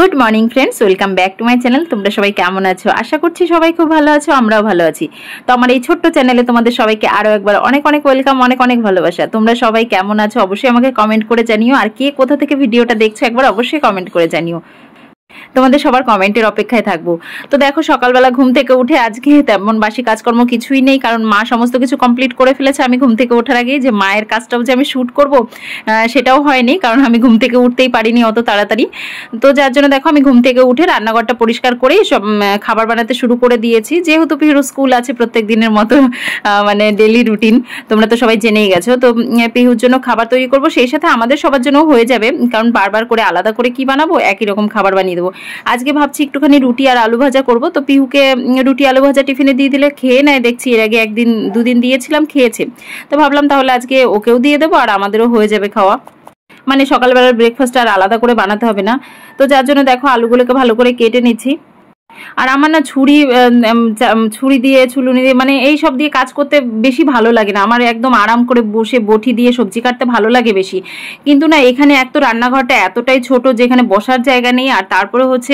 Good morning friends, welcome back to my channel. তোমরা সবাই কেমন আছো? আশা করছি সবাই খুব ভালো আছো, আমরাও ভালো আছি। তো আমার এই ছোট্ট চ্যানেলে তোমাদের সবাইকে আরো একবার অনেক অনেক ওয়েলকাম, অনেক অনেক ভালোবাসা। তোমরা সবাই কেমন আছো অবশ্যই আমাকে কমেন্ট করে জানিও, আর কে কোথা থেকে ভিডিওটা দেখছো একবার অবশ্যই কমেন্ট করে জানিও। তোমাদের সবার কমেন্টের অপেক্ষায় থাকবো। তো দেখো, সকালবেলা ঘুম থেকে উঠে আজকে তেমন বাসি কাজকর্ম কিছুই নেই, কারণ মা সমস্ত কিছু কমপ্লিট করে ফেলেছে। আমি ঘুম থেকে ওঠার আগেই যে মায়ের কাজটাও যে আমি শ্যুট করব সেটাও হয়নি, কারণ আমি ঘুম থেকে উঠতেই পারিনি অত তাড়াতাড়ি। তো যার জন্য দেখো আমি ঘুম থেকে উঠে রান্নাঘরটা পরিষ্কার করেই সব খাবার বানাতে শুরু করে দিয়েছি। যেহেতু পিহুর স্কুল আছে প্রত্যেক দিনের মতো, মানে ডেলি রুটিন তোমরা তো সবাই জেনেই গেছো। তো পিহুর জন্য খাবার তৈরি করব, সেই সাথে আমাদের সবার জন্য হয়ে যাবে, কারণ বারবার করে আলাদা করে কি বানাবো, একই রকম খাবার বানিয়ে দেবো। আজকে ভাবছি একটুখানি রুটি আর আলু ভাজা করব। তো পিহুকে রুটি আলু ভাজা টিফিনে দিয়ে দিলে খেয়ে নেয়, দেখছি এর আগে একদিন দুদিন দিয়েছিলাম খেয়েছে। তো ভাবলাম তাহলে আজকে ওকেও দিয়ে দেবো আর আমাদেরও হয়ে যাবে খাওয়া, মানে সকালবেলার ব্রেকফাস্ট আর আলাদা করে বানাতে হবে না। তো যার জন্য দেখো আলুগুলোকে ভালো করে কেটে নিচ্ছি। আর আমার না ছুরি দিয়ে ছুলুনি দিয়ে মানে এই সব দিয়ে কাজ করতে বেশি ভালো লাগে না। আমার একদম আরাম করে বসে বটি দিয়ে সবজি কাটতে ভালো লাগে বেশি। কিন্তু না, এখানে এক তো রান্নাঘরটা এতটাই ছোট যে এখানে বসার জায়গা নেই, আর তারপরে হচ্ছে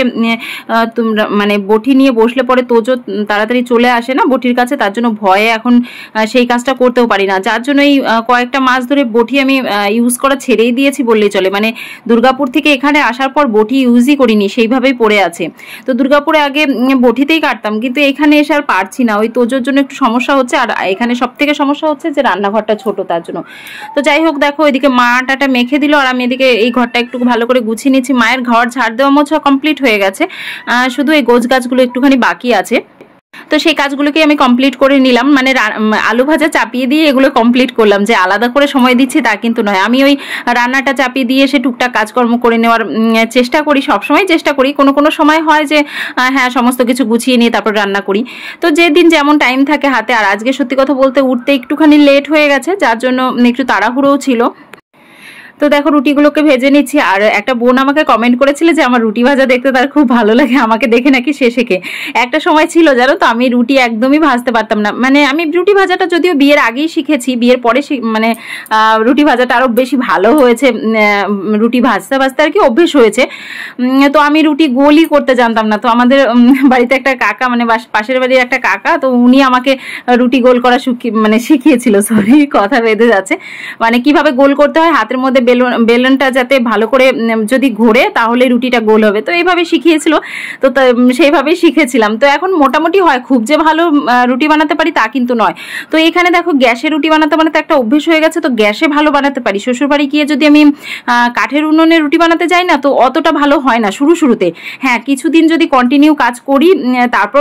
তোমরা মানে বটি নিয়ে বসলে পরে তোজো তাড়াতাড়ি চলে আসে না বটির কাছে, তার জন্য ভয়ে এখন সেই কাজটা করতেও পারি না। যার জন্য এই কয়েকটা মাস ধরে বটি আমি ইউজ করা ছেড়েই দিয়েছি বললেই চলে। মানে দুর্গাপুর থেকে এখানে আসার পর বটি ইউজই করিনি, সেইভাবেই পড়ে আছে। তো দুর্গাপুরে আগে বটিতেই কাটতাম, কিন্তু এখানে এসে আর পারছি না, ওই তোজোর জন্য একটু সমস্যা হচ্ছে। আর এখানে সব থেকে সমস্যা হচ্ছে যে রান্নাঘরটা ছোট, তার জন্য। তো যাই হোক, দেখো এদিকে মা আটাটা মেখে দিল আর আমি এদিকে এই ঘরটা একটু ভালো করে গুছিয়ে নিচ্ছি। মায়ের ঘর ঝাড় দেওয়া মোছা কমপ্লিট হয়ে গেছে, শুধু এই গোছ গাছগুলো একটুখানি বাকি আছে। তো সেই কাজগুলোকে আমি কমপ্লিট করে নিলাম, মানে আলু ভাজা চাপিয়ে দিয়ে এগুলো কমপ্লিট করলাম। যে আলাদা করে সময় দিচ্ছি তা কিন্তু নয়, আমি ওই রান্নাটা চাপিয়ে দিয়ে সে টুকটাক কাজকর্ম করে নেওয়ার চেষ্টা করি, সবসময় চেষ্টা করি। কোনো কোনো সময় হয় যে হ্যাঁ সমস্ত কিছু গুছিয়ে নিয়ে তারপর রান্না করি। তো যেদিন যেমন টাইম থাকে হাতে। আর আজকে সত্যি কথা বলতে উঠতে একটুখানি লেট হয়ে গেছে, যার জন্য একটু তাড়াহুড়োও ছিল। তো দেখো রুটিগুলোকে ভেজে নিচ্ছি। আর একটা বোন আমাকে কমেন্ট করেছিল যে আমার রুটি ভাজা দেখতে তার খুব ভালো লাগে, আমাকে দেখে নাকি সে শেখে। একটা সময় ছিল জানো তো, আমি রুটি একদমই ভাজতে পারতাম না। মানে আমি রুটি ভাজাটা যদিও বিয়ের আগেই শিখেছি, বিয়ের পরে মানে রুটি ভাজাটা আরো বেশি ভালো হয়েছে, রুটি ভাজতে ভাজতে আর কি অভ্যেস হয়েছে। তো আমি রুটি গোলই করতে জানতাম না। তো আমাদের বাড়িতে একটা কাকা, মানে পাশের বাড়ির একটা কাকা, তো উনি আমাকে রুটি গোল করা শিখিয়েছিল। সরি, কথা বেঁধে যাচ্ছে। মানে কিভাবে গোল করতে হয়, হাতের মধ্যে বেলনটা যাতে ভালো করে যদি ঘোরে তাহলে রুটিটা গোল হবে, তো এইভাবে শিখিয়েছিল। তো সেইভাবেই শিখেছিলাম। তো এখন মোটামুটি হয়, খুব যে ভালো রুটি বানাতে পারি তা কিন্তু নয়। তো এখানে দেখো গ্যাসে রুটি বানাতে বানাতে একটা অভ্যেস হয়ে গেছে, তো গ্যাসে ভালো বানাতে পারি। শ্বশুরবাড়ি গিয়ে যদি আমি কাঠের উনুনে রুটি বানাতে যাই না, তো অতটা ভালো হয় না শুরুতে। হ্যাঁ, কিছুদিন যদি কন্টিনিউ কাজ করি, তারপর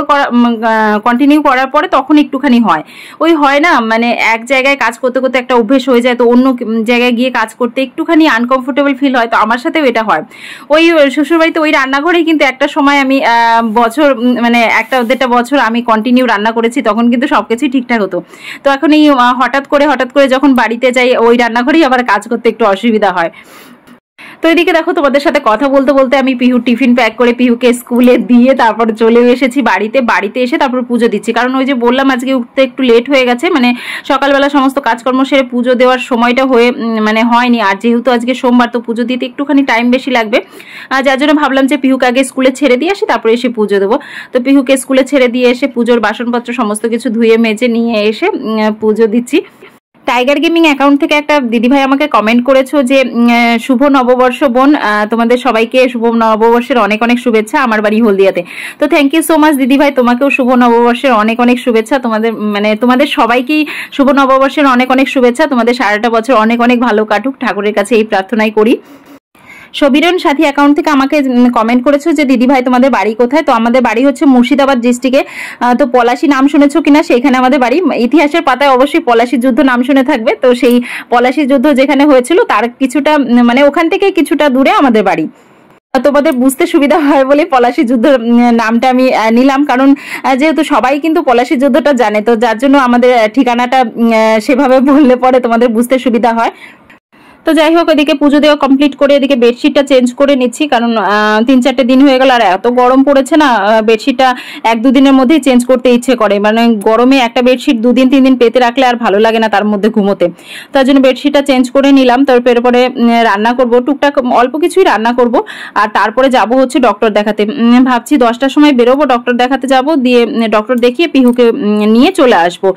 কন্টিনিউ করার পরে তখন একটুখানি হয়। ওই হয় না, মানে এক জায়গায় কাজ করতে করতে একটা অভ্যেস হয়ে যায়, তো অন্য জায়গায় গিয়ে কাজ করতে একটুখানি আনকমফোর্টেবল ফিল হয়। তো আমার সাথেও এটা হয়। ওই শ্বশুরবাড়িতে ওই রান্নাঘরেই কিন্তু একটা সময় আমি বছর, মানে 1-1.5 বছর আমি কন্টিনিউ রান্না করেছি, তখন কিন্তু সবকিছুই ঠিকঠাক হতো। তো এখন এই হঠাৎ করে যখন বাড়িতে যাই, ওই রান্নাঘরেই আবার কাজ করতে একটু অসুবিধা হয়। তো এদিকে দেখো তোমাদের সাথে কথা বলতে বলতে আমি পিহুর টিফিন প্যাক করে পিহুকে স্কুলে দিয়ে তারপর চলে এসেছি বাড়িতে এসে তারপর পুজো দিচ্ছি। কারণ ওই যে বললাম আজকে উঠতে একটু লেট হয়ে গেছে, মানে সকালবেলা সমস্ত কাজকর্ম সেরে পুজো দেওয়ার সময়টা হয়নি। আর যেহেতু আজকে সোমবার, তো পুজো দিতে একটুখানি টাইম বেশি লাগবে। যার জন্য ভাবলাম যে পিহুকে আগে স্কুলে ছেড়ে দিয়ে আসি, তারপরে এসে পুজো দেবো। তো পিহুকে স্কুলে ছেড়ে দিয়ে এসে পুজোর বাসনপত্র সমস্ত কিছু ধুয়ে মেজে নিয়ে এসে পুজো দিচ্ছি। টাইগার গেমিং অ্যাকাউন্ট থেকে একটা দিদিভাই আমাকে কমেন্ট করেছো যে শুভ নববর্ষ বোন, তোমাদের সবাইকে শুভ নববর্ষের অনেক অনেক শুভেচ্ছা আমার বাড়ি হলদিয়াতে। তো থ্যাংক ইউ সো মাচ দিদিভাই, তোমাকেও শুভ নববর্ষের অনেক অনেক শুভেচ্ছা। তোমাদের সবাইকেই শুভ নববর্ষের অনেক অনেক শুভেচ্ছা। তোমাদের সারাটা বছর অনেক অনেক ভালো কাটুক, ঠাকুরের কাছে এই প্রার্থনাই করি। সবিরন সাথী অ্যাকাউন্ট থেকে আমাকে কমেন্ট করেছো যে দিদি ভাই তোমাদের বাড়ি কোথায়। তো আমাদের বাড়ি হচ্ছে মুর্শিদাবাদ ডিস্ট্রিক্টে। তো পলাশী নাম শুনেছো কিনা, সেখানে আমাদের বাড়ি। ইতিহাসের পাতায় অবশ্যই পলাশী যুদ্ধ নাম শুনে থাকবে। তো সেই পলাশী যুদ্ধ যেখানে হয়েছিল তার কিছুটা, মানে ওখান থেকে কিছুটা দূরে আমাদের বাড়ি। তোমাদের বুঝতে সুবিধা হয় বলে পলাশী যুদ্ধ নামটা আমি নিলাম, কারণ যেহেতু সবাই কিন্তু পলাশী যুদ্ধটা জানে, তো যার জন্য আমাদের ঠিকানাটা সেভাবে বললে পরে তোমাদের বুঝতে সুবিধা হয়। তো যাই হোক, এদিকে পুজো দেওয়া কমপ্লিট করে এদিকে বেডশিটটা চেঞ্জ করে নিচ্ছি, কারণ 3-4 দিন হয়ে গেল আর এত গরম পড়েছে না, বেডশিটটা 1-2 দিনের মধ্যেই চেঞ্জ করতে ইচ্ছে করে। মানে গরমে একটা বেডশিট 2-3 দিন পেতে রাখলে আর ভালো লাগে না তার মধ্যে ঘুমোতে। তার জন্য বেডশিটটা চেঞ্জ করে নিলাম। তারপরে রান্না করব, টুকটাক অল্প কিছুই রান্না করব, আর তারপরে যাব হচ্ছে ডক্টর দেখাতে। ভাবছি 10টার সময় বেরোবো, ডক্টর দেখাতে যাব, দিয়ে ডক্টর দেখিয়ে পিহুকে নিয়ে চলে আসবো।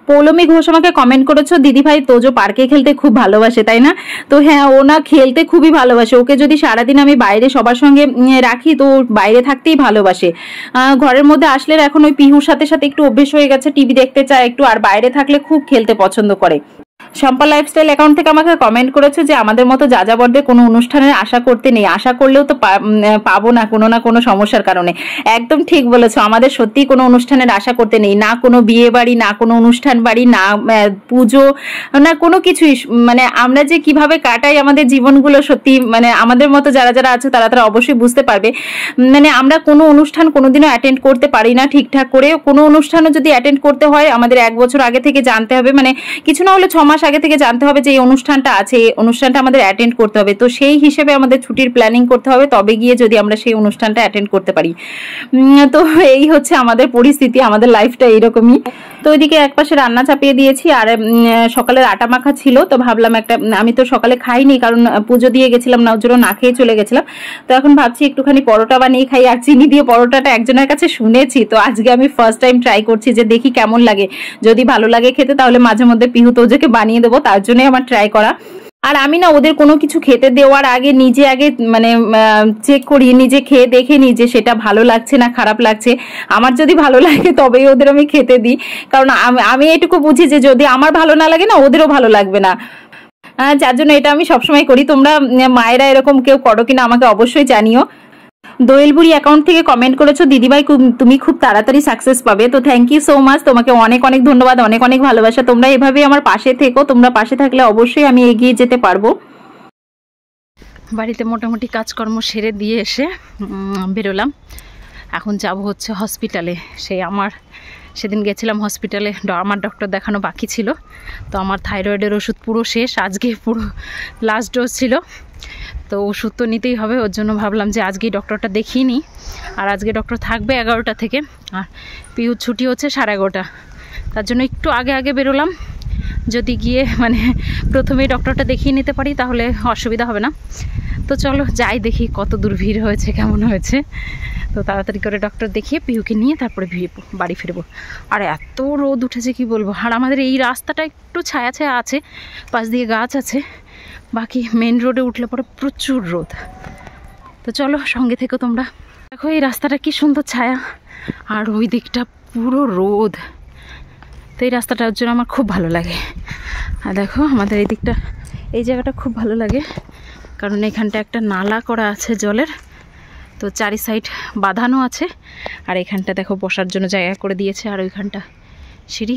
পৌলমী ঘোষ আমাকে কমেন্ট করেছো, দিদি ভাই তোজো পার্কে খেলতে খুব ভালোবাসে, তাই না? তো হ্যাঁ, ও না খেলতে খুবই ভালোবাসে। ওকে যদি সারাদিন আমি বাইরে সবার সঙ্গে রাখি তো বাইরে থাকতেই ভালোবাসে। ঘরের মধ্যে আসলে এখন ওই পিহুর সাথে সাথে একটু অভ্যেস হয়ে গেছে, টিভি দেখতে চায় একটু, আর বাইরে থাকলে খুব খেলতে পছন্দ করে। শম্পা লাইফস্টাইল অ্যাকাউন্ট থেকে আমাকে কমেন্ট করেছে যে আমাদের মতো যাযাবরদের কোনো অনুষ্ঠানের আশা করতে নেই, আশা করলেও তো পাবো না কোনো না কোনো সমস্যার কারণে। একদম ঠিক বলেছো, আমাদের সত্যি কোনো অনুষ্ঠানের আশা করতে নেই, না কোনো বিয়ে বাড়ি, না কোনো অনুষ্ঠান বাড়ি, না পুজো, না কোনো কিছুই। মানে আমরা যে কিভাবে কাটাই আমাদের জীবনগুলো, সত্যি মানে আমাদের মতো যারা যারা আছে তারা তারা অবশ্যই বুঝতে পারবে। মানে আমরা কোনো অনুষ্ঠান কোনোদিনও অ্যাটেন্ড করতে পারি না ঠিকঠাক করে। কোনো অনুষ্ঠানও যদি অ্যাটেন্ড করতে হয় আমাদের 1 বছর আগে থেকে জানতে হবে, মানে কিছু না হলে 6 মাস আগে থেকে জানতে হবে যে এই অনুষ্ঠানটা আছে, এই অনুষ্ঠানটা আমাদের অ্যাটেন্ড করতে হবে। তো সেই হিসেবে আমাদের ছুটির প্ল্যানিং করতে হবে, তবে গিয়ে যদি আমরা সেই অনুষ্ঠানটা অ্যাটেন্ড করতে পারি। তো এই হচ্ছে আমাদের পরিস্থিতি, আমাদের লাইফটা এইরকমই। তো ওইদিকে একপাশে রান্না চাপিয়ে দিয়েছি, আর সকালের আটা মাখা ছিল, তো ভাবলাম আমি তো সকালে খাইনি কারণ পুজো দিয়ে গেছিলাম না, ওর জন্য না খেয়ে চলে গেছিলাম। তো এখন ভাবছি একটুখানি পরোটা বানিয়ে খাই, আর চিনি দিয়ে পরোটাটা একজনের কাছে শুনেছি, তো আজকে আমি ফার্স্ট টাইম ট্রাই করছি যে দেখি কেমন লাগে। যদি ভালো লাগে খেতে তাহলে মাঝে মধ্যে পিহু তোজোকে বানিয়ে দেবো, তার জন্যই আমার ট্রাই করা। আর আমি না ওদের কোনো কিছু খেতে দেওয়ার আগে নিজে মানে চেক করি, নিজে খেয়ে দেখে নিই যে সেটা ভালো লাগছে না খারাপ লাগছে। আমার যদি ভালো লাগে তবেই ওদের আমি খেতে দিই, কারণ আমি এটুকু বুঝি যে যদি আমার ভালো না লাগে না ওদেরও ভালো লাগবে না, যার জন্য এটা আমি সবসময় করি। তোমরা মায়েরা এরকম কেউ করো কিনা আমাকে অবশ্যই জানিও। দোয়েলবুড়ি অ্যাকাউন্ট থেকে কমেন্ট করেছো, দিদিভাই তুমি খুব তাড়াতাড়ি সাকসেস পাবে। তো থ্যাংক ইউ সো মাচ, তোমাকে অনেক অনেক ধন্যবাদ, অনেক অনেক ভালোবাসা। তোমরা এভাবেই আমার পাশে থেকো, তোমরা পাশে থাকলে অবশ্যই আমি এগিয়ে যেতে পারবো। বাড়িতে মোটামুটি কাজকর্ম সেরে দিয়ে এসে বেরোলাম। এখন যাব হচ্ছে হসপিটালে। সেদিন গেছিলাম হসপিটালে, আমার ডক্টর দেখানো বাকি ছিল। তো আমার থাইরয়েডের ওষুধ পুরো শেষ, আজকে পুরো লাস্ট ডোজ ছিল। তো ওষুধ তো নিতেই হবে, ওর জন্য ভাবলাম যে আজকেই ডক্টরটা দেখিয়ে নিই। আর আজকে ডক্টর থাকবে 11টা থেকে, আর পিহুর ছুটি হচ্ছে 11:30। তার জন্য একটু আগে আগে বেরোলাম, যদি গিয়ে মানে প্রথমেই ডক্টরটা দেখিয়ে নিতে পারি তাহলে অসুবিধা হবে না। তো চলো যাই, দেখি কত দূর ভিড় হয়েছে, কেমন হয়েছে। তো তাড়াতাড়ি করে ডক্টর দেখিয়ে পিহুকে নিয়ে তারপরে বাড়ি ফিরবো। আর এত রোদ উঠেছে কি বলবো। আর আমাদের এই রাস্তাটা একটু ছায়া ছায়া আছে, পাশ দিয়ে গাছ আছে, বাকি মেন রোডে উঠলে পরে প্রচুর রোদ। তো চলো সঙ্গে থেকো তোমরা। দেখো এই রাস্তাটা কি সুন্দর ছায়া, আর ওই দিকটা পুরো রোদ। তো এই রাস্তাটার জন্য আমার খুব ভালো লাগে। আর দেখো আমাদের এই দিকটা, এই জায়গাটা খুব ভালো লাগে, কারণ এখানটা একটা নালা করা আছে জলের, তো চারি সাইড বাঁধানো আছে। আর এখানটা দেখো বসার জন্য জায়গা করে দিয়েছে, আর ওইখানটা সিঁড়ি।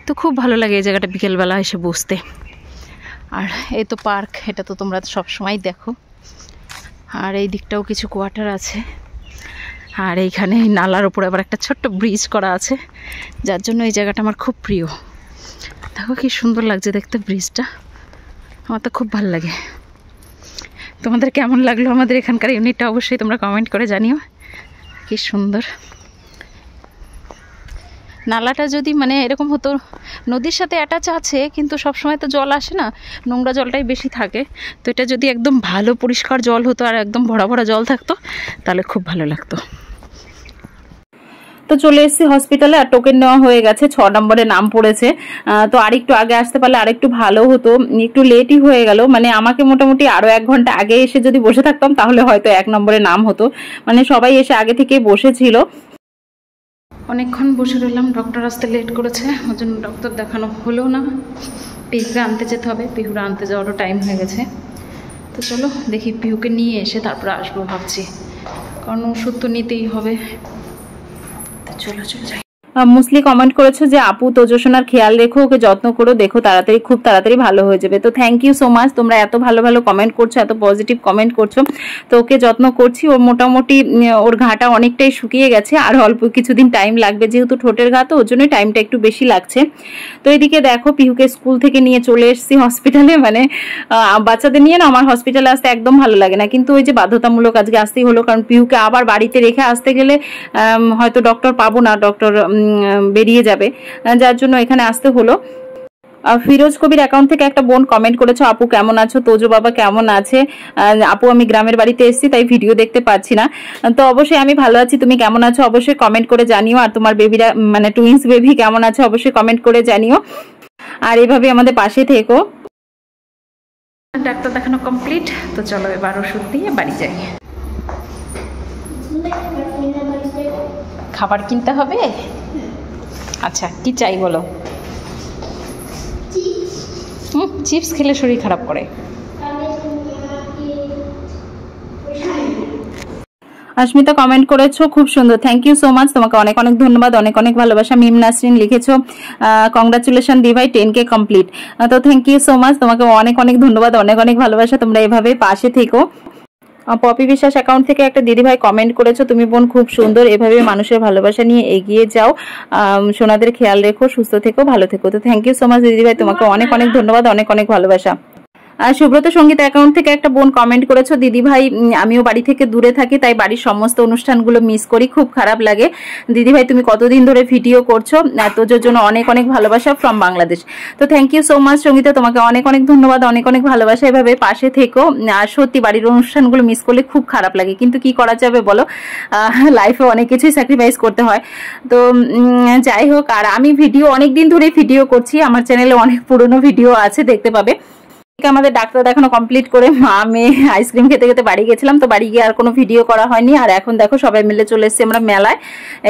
তো খুব ভালো লাগে এই জায়গাটা বিকেলবেলা এসে বসতে। আর এই তো পার্ক, এটা তো তোমরা সব সময় দেখো। আর এই দিকটাও কিছু কোয়ার্টার আছে, আর এইখানে এই নালার উপরে আবার একটা ছোট্ট ব্রিজ করা আছে, যার জন্য এই জায়গাটা আমার খুব প্রিয়। দেখো কি সুন্দর লাগছে দেখতে ব্রিজটা, আমার তো খুব ভালো লাগে। তোমাদের কেমন লাগলো আমাদের এখানকার ইউনিটটা অবশ্যই তোমরা কমেন্ট করে জানিও। কি সুন্দর নালাটা, যদি মানে এরকম হতো, নদীর সাথে অ্যাটাচ আছে কিন্তু সবসময় তো জল আসে না, নোংরা জলটাই বেশি থাকে। তো এটা যদি একদম ভালো পরিষ্কার জল হতো আর একদম ভরা ভরা জল থাকতো তাহলে খুব ভালো লাগতো। তো চলে এসেছি হসপিটালে, আর টোকেন নেওয়া হয়ে গেছে, 6 নম্বরে নাম পড়েছে। তো আরেকটু আগে আসতে পারলে আরেকটু ভালো হতো, একটু লেটই হয়ে গেল। মানে আমাকে মোটামুটি আরো 1 ঘন্টা আগে এসে যদি বসে থাকতাম তাহলে হয়তো 1 নম্বরে নাম হতো। মানে সবাই এসে আগে থেকে বসেছিল। অনেকক্ষণ বসে রইলাম, ডক্টর আসতে লেট করেছে, ওর জন্য ডক্টর দেখানো হলো না। পিহুকে আনতে যেতে হবে, পিহুরা আনতে যাওয়ারও টাইম হয়ে গেছে। তো চলো দেখি পিহুকে নিয়ে এসে তারপরে আসবো ভাবছি, কারণ ওষুধ তো নিতেই হবে। তো চলো যাই। মুসলি কমেন্ট করেছো যে আপু তোজসোনার খেয়াল রেখো, ওকে যত্ন করো, দেখো তাড়াতাড়ি খুব তাড়াতাড়ি ভালো হয়ে যাবে। তো থ্যাংক ইউ সো মাচ, তোমরা এত ভালো ভালো কমেন্ট করছো, এত পজিটিভ কমেন্ট করছো। তো ওকে যত্ন করছি, ওর মোটামুটি ওর ঘাটা অনেকটাই শুকিয়ে গেছে, আর অল্প কিছুদিন টাইম লাগবে, যেহেতু ঠোঁটের ঘা তো ওর জন্যই টাইমটা একটু বেশি লাগছে। তো এদিকে দেখো পিহুকে স্কুল থেকে নিয়ে চলে এসেছি হসপিটালে। মানে বাচ্চাদের নিয়ে না আমার হসপিটালে আসতে একদম ভালো লাগে না, কিন্তু ওই যে বাধ্যতামূলক আজকে আসতেই হলো, কারণ পিহুকে আবার বাড়িতে রেখে আসতে গেলে হয়তো ডক্টর পাবো না, ডক্টর বেরিয়ে যাবে, যার জন্য এখানে আসতে হলো। ফিরোজ কবির অ্যাকাউন্ট থেকে একটা বোন কমেন্ট করেছো, আপু কেমন আছো, তোজো বাবা কেমন আছে। আপু আমি গ্রামের বাড়িতে এসেছি তাই ভিডিও দেখতে পাচ্ছি না। তো অবশ্যই আমি ভালো আছি, তুমি কেমন আছো অবশ্যই কমেন্ট করে জানিও, আর তোমার বেবিরা মানে টুইন্স বেবি কেমন আছে অবশ্যই কমেন্ট করে জানিও, আর এভাবে আমাদের পাশে থেকো। ডাক্তার দেখানো কমপ্লিট, তো চলো এবার ওষুধ দিয়ে বাড়ি যাই। খাবার কিনতে হবে, আচ্ছা কি চাই বলো। চিপস খেলে শরীর খারাপ করে। অস্মিতা কমেন্ট করেছো খুব সুন্দর, থ্যাংক ইউ সো মাচ, তোমাকে অনেক অনেক ধন্যবাদ, অনেক অনেক ভালোবাসা। মিম নাসরিন লিখেছো কংগ্রাচুলেশন দিভাই 10K কমপ্লিট। তো থ্যাংক ইউ সো মাচ, তোমাকে অনেক অনেক ধন্যবাদ, অনেক অনেক ভালোবাসা, তোমরা এভাবে পাশে থেকো। পপি বিশ্বাস অ্যাকাউন্ট থেকে একটা দিদিভাই কমেন্ট করেছো, তুমি বোন খুব সুন্দর, এভাবে মানুষের ভালোবাসা নিয়ে এগিয়ে যাও, সোনাদের খেয়াল রেখো, সুস্থ থেকো, ভালো থেকো। তো থ্যাংক ইউ সো মাচ দিদিভাই, তোমাকে অনেক অনেক ধন্যবাদ, অনেক অনেক ভালোবাসা। সুব্রত সঙ্গীত অ্যাকাউন্ট থেকে একটা বোন কমেন্ট করেছো, দিদি ভাই আমিও বাড়ি থেকে দূরে থাকি তাই বাড়ির সমস্ত অনুষ্ঠানগুলো মিস করি, খুব খারাপ লাগে। দিদি ভাই তুমি কতদিন ধরে ভিডিও করছো, তোজোর জন্য অনেক অনেক ভালোবাসা ফ্রম বাংলাদেশ। তো thank you so much Sangeeta, তোমাকে অনেক অনেক ধন্যবাদ, অনেক অনেক ভালোবাসা, এভাবে পাশে থেকো। আর সত্যি বাড়ির অনুষ্ঠানগুলো মিস করলে খুব খারাপ লাগে, কিন্তু কি করা যাবে বলো, লাইফে অনেক কিছুই স্যাক্রিফাইস করতে হয়। তো যাই হোক, আর আমি ভিডিও অনেকদিন ধরে ভিডিও করছি, আমার চ্যানেলে অনেক পুরনো ভিডিও আছে, দেখতে পাবে। আমাদের ডাক্তার দেখানো কমপ্লিট করে মা মেয়ে আইসক্রিম খেতে খেতে বাড়ি গেছিলাম, তো বাড়ি গিয়ে আর কোনো ভিডিও করা হয়নি। আর এখন দেখো সবাই মিলে চলে এসেছি আমরা মেলায়।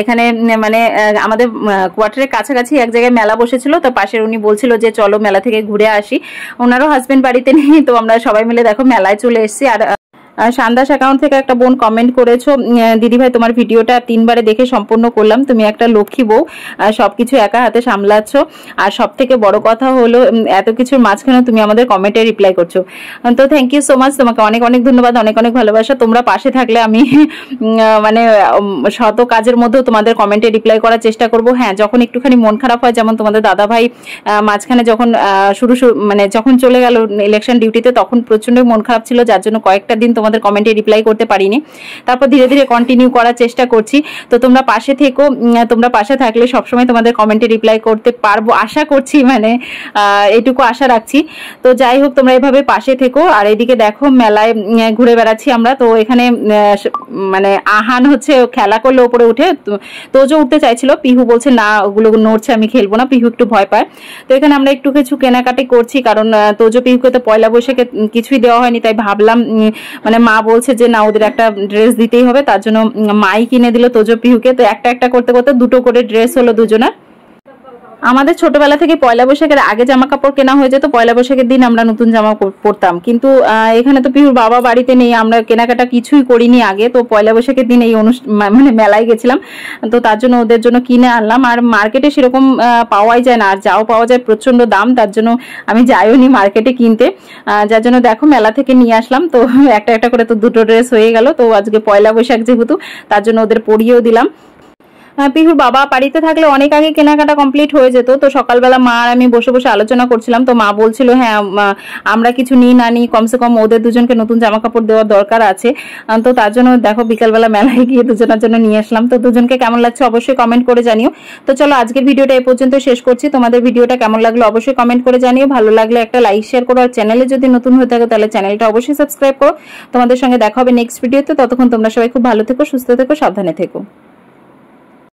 এখানে মানে আমাদের কোয়ার্টারের কাছাকাছি এক জায়গায় মেলা বসেছিল, তো পাশের উনি বলছিল যে চলো মেলা থেকে ঘুরে আসি, ওনারও হাজবেন্ড বাড়িতে নেই, তো আমরা সবাই মিলে দেখো মেলায় চলে এসেছি। আর শান্দাস অ্যাকাউন্ট থেকে একটা বোন কমেন্ট করেছো, দিদি ভাই তোমার ভিডিওটা 3 বারে দেখে সম্পূর্ণ করলাম, তুমি একটা লক্ষ্মী বউ, সবকিছু একা হাতে সামলাচ্ছ, আর সব থেকে বড় কথা হলো এত কিছুর মাঝখানে তুমি আমাদের কমেন্টে রিপ্লাই করছো। তো থ্যাংক ইউ সো মাচ, তোমাকে অনেক অনেক ধন্যবাদ, অনেক অনেক ভালোবাসা। তোমরা পাশে থাকলে আমি মানে শত কাজের মধ্যেও তোমাদের কমেন্টে রিপ্লাই করার চেষ্টা করব। হ্যাঁ, যখন একটুখানি মন খারাপ হয়, যেমন তোমাদের দাদা ভাই মাঝখানে যখন মানে যখন চলে গেল ইলেকশন ডিউটিতে, তখন প্রচন্ড মন খারাপ ছিল, যার জন্য কয়েকটা দিন তোমাদের কমেন্টে রিপ্লাই করতে পারিনি। তারপর ধীরে ধীরে কন্টিনিউ করার চেষ্টা করছি। তো তোমরা পাশে থেকো, তোমরা পাশে থাকলে সবসময় তোমাদের কমেন্টে রিপ্লাই করতে পারবো আশা করছি, মানে এইটুকু আশা রাখছি। তো যাই হোক, তোমরা এভাবে পাশে থেকো। আর এদিকে দেখো মেলায় ঘুরে বেড়াচ্ছি আমরা, তো এখানে মানে আহান হচ্ছে খেলা করলে ওপরে উঠে, তোজো উঠতে চাইছিল, পিহু বলছে না ওগুলো নড়ছে আমি খেলবো না, পিহু একটু ভয় পায়। তো এখানে আমরা একটু কিছু কেনাকাটি করছি, কারণ তোজো পিহুকে তো পয়লা বৈশাখে কিছুই দেওয়া হয়নি, তাই ভাবলাম মানে মা বলছে যে না ওদের একটা ড্রেস দিতেই হবে, তার জন্য মাই কিনে দিল তোজো পিহুকে। তো একটা একটা করতে করতে 2টো করে ড্রেস হলো দুজনের। আমাদের ছোটবেলা থেকে পয়লা বৈশাখের আগে জামা কাপড় কেনা হয়ে যেত, পয়লা বৈশাখের দিন আমরা নতুন জামা পরতাম, কিন্তু এখানে তো পিহুর বাবা বাড়িতে নেই, আমরা কেনাকাটা কিছুই করিনি আগে। তো পয়লা বৈশাখের দিন এই মানে মেলায় গেছিলাম, তো তার জন্য ওদের জন্য কিনে আনলাম। আর মার্কেটে সেরকম পাওয়াই যায় না, আর যাও পাওয়া যায় প্রচন্ড দাম, তার জন্য আমি যাইও নি মার্কেটে কিনতে, যার জন্য দেখো মেলা থেকে নিয়ে আসলাম। তো একটা একটা করে তো 2টো ড্রেস হয়ে গেল। তো আজকে পয়লা বৈশাখ যেহেতু, তার জন্য ওদের পরিয়েও দিলাম। পিহুর বাবা বাড়িতে থাকলে অনেক আগে কেনাকাটা কমপ্লিট হয়ে যেত। তো সকালবেলা মা আর আমি বসে বসে আলোচনা করছিলাম, তো মা বলছিল হ্যাঁ আমরা কিছু নিই না নিই, কমসে কম ওদের দুজনকে নতুন জামা কাপড় দেওয়ার দরকার আছে। তো তার জন্য দেখো বিকালবেলা মেলায় গিয়ে দুজনের জন্য নিয়ে আসলাম। তো দুজনকে কেমন লাগছে অবশ্যই কমেন্ট করে জানিও। তো চলো আজকের ভিডিওটা এই পর্যন্ত শেষ করছি, তোমাদের ভিডিওটা কেমন লাগলো অবশ্যই কমেন্ট করে জানিও, ভালো লাগলে একটা লাইক শেয়ার করো, আর চ্যানেলে যদি নতুন হয়ে থাকে তাহলে চ্যানেলটা অবশ্যই সাবস্ক্রাইব করো। তোমাদের সঙ্গে দেখা হবে নেক্সট ভিডিওতে, ততক্ষণ তোমরা সবাই খুব ভালো থেকো, সুস্থ থেকো, সাবধানে থেকো।